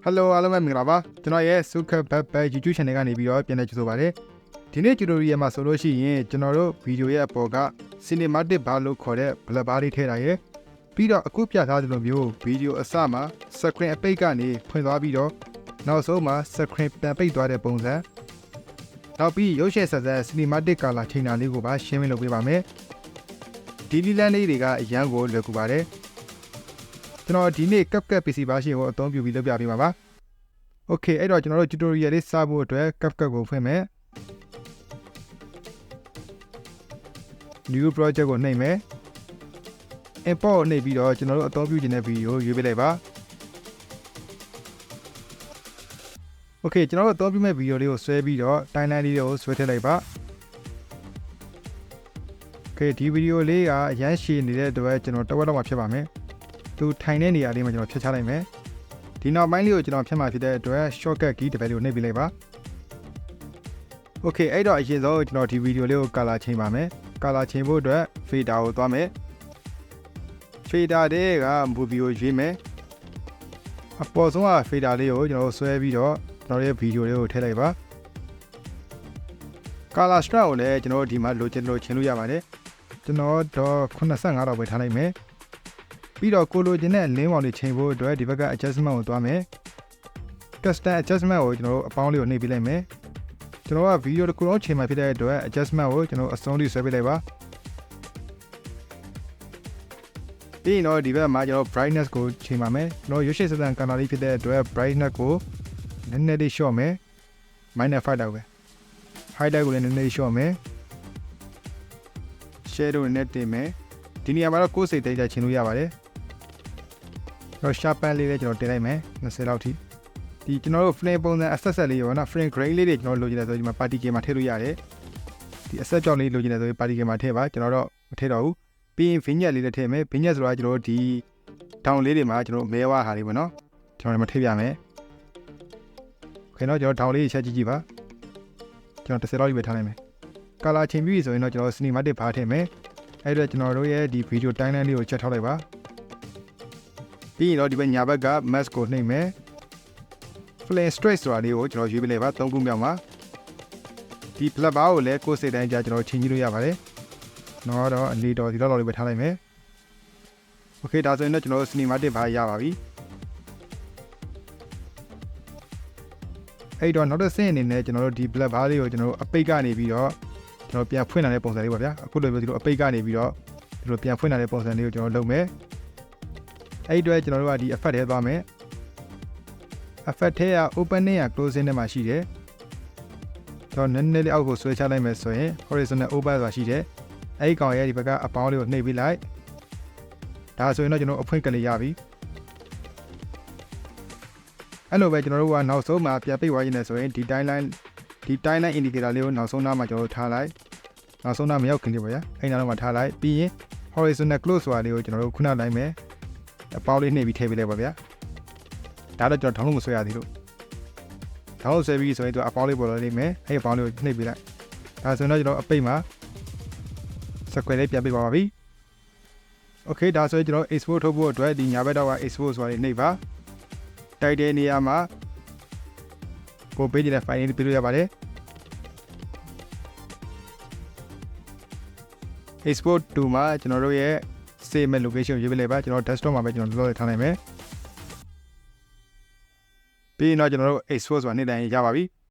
Hello အားလုံးပဲမင်္ဂလာပါကျွန်တော်ရဲ့ Capcut App YouTube Channel ကနေပြီးတော့ပြန်လည်ကြိုဆိုပါရစေဒီနေ့ tutorial မှာဆိုလို့ရှိရင်ကျွန်တော်တို့ video ရဲ့အပေါ်က cinematic bar လို့ခေါ်တဲ့ black bar လေးထည့်တာရယ်ပြီးတော့အခုပြထားသလိုမျိုး video အစမှာ screen အပိတ်ကနေဖွင့်သွားပြီးတော့နောက်ဆုံးမှာ screen ပြန်ပိတ်သွားတဲ့ပုံစံနောက်ပြီးရုပ်ရှင်ဆက်ဆက် cinematic color ချိန်တာလေးကိုပါရှင်းပြလုပ်ပေးပါမယ်ဒီနည်းလမ်းလေးတွေကအရန်ကိုလွယ်ကူပါတယ်ကျွန်တော်ဒီနေ့ Capcut PC version ကိုအသုံးပြုပြီးလုပ်ပြပေးပါပါ Okay အဲ့တော့ကျွန်တော်တို့ tutorial လေးစဖို့အတွက် Capcut ကိုဖွင့်မယ် New project ကိုနှိပ်မယ် Import ကိုနှိပ်ပြီးတော့ကျွန်တော်တို့အသုံးပြုခြင်းတဲ့ video ရွေးပေးလိုက်ပါ Okay ကျွန်တော်တို့အသုံးပြုမဲ့ video လေးကိုဆွဲပြီးတော့ timeline လေးကိုဆွဲထည့်လိုက်ပါ Okay ဒီ video လေးကအရန်ရှည်နေတဲ့အတွက်ကျွန်တော်တဝက်လောက်မှဖြစ်ပါမယ်သူထိုင်တဲ့နေရာလေးမှာကျွန်တော်ဖြတ်ချလိုက်မယ်ဒီနောက်ပိုင်းလေးကိုကျွန်တော်ဖြတ်မှဖြစ်တဲ့အတွက် shortcut key တစ်ပတ်လေးကိုနှိပ်ပေးလိုက်ပါ Okay အဲ့တော့အရင်ဆုံးကျွန်တော်ဒီ video လေးကို color ချိန်ပါမယ် color ချိန်ဖို့အတွက် fader ကိုသွားမယ် fader တဲ့က movie ကိုရွေးမယ်အပေါ်ဆုံးက fader လေးကိုကျွန်တော်ဆွဲပြီးတော့ကျွန်တော်ရဲ့ video လေးကိုထည့်လိုက်ပါ color strike ကိုလည်းကျွန်တော်ဒီမှာလိုချင်လို့ချိန်လို့ရပါတယ်ကျွန်တော်တော့85တော့ပဲထားလိုက်မယ်ပြီးတော့ကိုလိုချင်တဲ့ link ပေါင်းလေးချိန်ဖို့အတွက်ဒီဘက်က adjustment ကိုသွားမယ် custom adjustment ကိုကျွန်တော်တို့အပေါင်းလေးကိုနှိပ်ပေးလိုက်မယ်ကျွန်တော်က video တစ်ခုလုံးချိန်မှဖြစ်တဲ့အတွက် adjustment ကိုကျွန်တော်အဆုံးထိဆွဲပေးလိုက်ပါပြီးရင်တော့ဒီဘက်မှာကျွန်တော် brightness ကိုချိန်ပါမယ်ကျွန်တော်ရွှေရှေ့စစံကဏ္ဍလေးဖြစ်တဲ့အတွက် brightness ကိုနည်းနည်းလေး short မယ် -5 လောက်ပဲ highlight ကိုလည်းနည်းနည်းလေး short မယ် shadow နဲ့တင်မယ်ဒီနေရာမှာတော့ကိုယ်စိတ်တိုင်းချိန်လို့ရပါတယ်တော့ sharpen လေးလည်းကျွန်တော်တင်လိုက်မယ်20လောက်ထိဒီကျွန်တော်တို့ frame ပုံစံ asset လေးရောနော် frame grain လေးတွေကျွန်တော်လိုချင်တယ်ဆိုဒီမှာ party game မှာထည့်လို့ရတယ်ဒီ asset ကြောင့်လေးလိုချင်တယ်ဆိုရင် party game မှာထည့်ပါကျွန်တော်တော့မထည့်တော့ဘူးပြီးရင် vignette လေးလည်းထည့်မယ် vignette ဆိုတာကျွန်တော်တို့ဒီ down လေးတွေမှာကျွန်တော်မဲဝါဟာလေးပေါ့နော်ကျွန်တော်လည်းမထည့်ပြမယ်ခင်ဗျာကျွန်တော် down လေးချက်ကြည့်ကြည့်ပါကျွန်တော်10လောက်ကြီးပဲထားလိုက်မယ် color ချိန်ပြီးဆိုရင်တော့ကျွန်တော် cinematic bar ထည့်မယ်အဲ့တော့ကျွန်တော်တို့ရဲ့ဒီ video timeline လေးကိုချက်ထောက်လိုက်ပါပြီးရင်တော့ဒီဘက်ညာဘက်က mask ကိုနှိပ်မယ် flame straight ဆိုတာလေးကိုကျွန်တော်ရွေးပေးလိုက်ပါ3ခုမြောက်မှာဒီ black bar ကိုလည်းကိုယ်စိတ်တိုင်းကြကျွန်တော်ချိန်ကြည့်လို့ရပါတယ်တော့အလေးတော်ဒီလောက်လေးပဲထားလိုက်မယ် Okay ဒါဆိုရင်တော့ကျွန်တော် cinematic bar ရပါပြီအဲ့တော့နောက်တစ်ဆင့်အနေနဲ့ကျွန်တော်တို့ဒီ black bar လေးကိုကျွန်တော်တို့အပိတ်ကနေပြီးတော့ကျွန်တော်ပြန်ဖွင့်လာတဲ့ပုံစံလေးပါဗျာအခုလိုမျိုးဒီလိုအပိတ်ကနေပြီးတော့ဒီလိုပြန်ဖွင့်လာတဲ့ပုံစံလေးကိုကျွန်တော်လုပ်မယ်အဲ့ဒီအတွက်ကျွန်တော်တို့ကဒီ effect ထဲသွားမယ် effect ထဲက opening က closing ထဲမှာရှိတယ်ကျွန်တော်နည်းနည်းလေးအောက်ကိုဆွဲချလိုက်မယ်ဆိုရင် horizontal open ဆိုတာရှိတယ်အဲ့ဒီကောင်ရဲ့ဒီဘက်ကအပေါင်းလေးကိုနှိပ်ပေးလိုက်ဒါဆိုရင်တော့ကျွန်တော်အဖွင့်ကလေးရပြီအဲ့လိုပဲကျွန်တော်တို့ကနောက်ဆုံးမှာပြန်ပိတ်သွားခြင်းနဲ့ဆိုရင်ဒီ timeline indicator လေးကိုနောက်ဆုံးနားမှာကျွန်တော်တို့ထားလိုက်နောက်ဆုံးနားမရောက်ခင်လေးပါဗျာအဲ့နားတော့မှထားလိုက်ပြီးရင် horizontal close ဆိုတာလေးကိုကျွန်တော်တို့ခုနလိုက်မယ်အပေါင်းလေးနှိပ်ပြီးထည့်ပေးလိုက်ပါဗျာဒါတော့ကျွန်တော် download မဆွဲရသေးလို့ download ဆွဲပြီးဆိုရင်သူအပေါင်းလေးပေါ်လာလိမ့်မယ်အဲ့အပေါင်းလေးကိုနှိပ်ပေးလိုက်ဒါဆိုရင်တော့ကျွန်တော်အပိတ်မှာ square လေးပြန်ပိတ်ပါပါပြီ Okay ဒါဆိုရင်ကျွန်တော် export ထုတ်ဖို့အတွက်ဒီညာဘက်တော့က export ဆိုတာလေးနှိပ်ပါတိုက်တဲ့နေရာမှာကိုပေးတဲ့ file လေးပြလို့ရပါတယ် export to မှာကျွန်တော်တို့ရဲ့ save မဲ့ location ကိုရွေးပေးလိုက်ပါကျွန်တော် desktop မှာပဲကျွန်တော်လောလောထားနိုင်မယ်ပြီးရင်တော့ကျွန်တော်တို့ export ဆိုတာနေ့တိုင်းရပါပြီ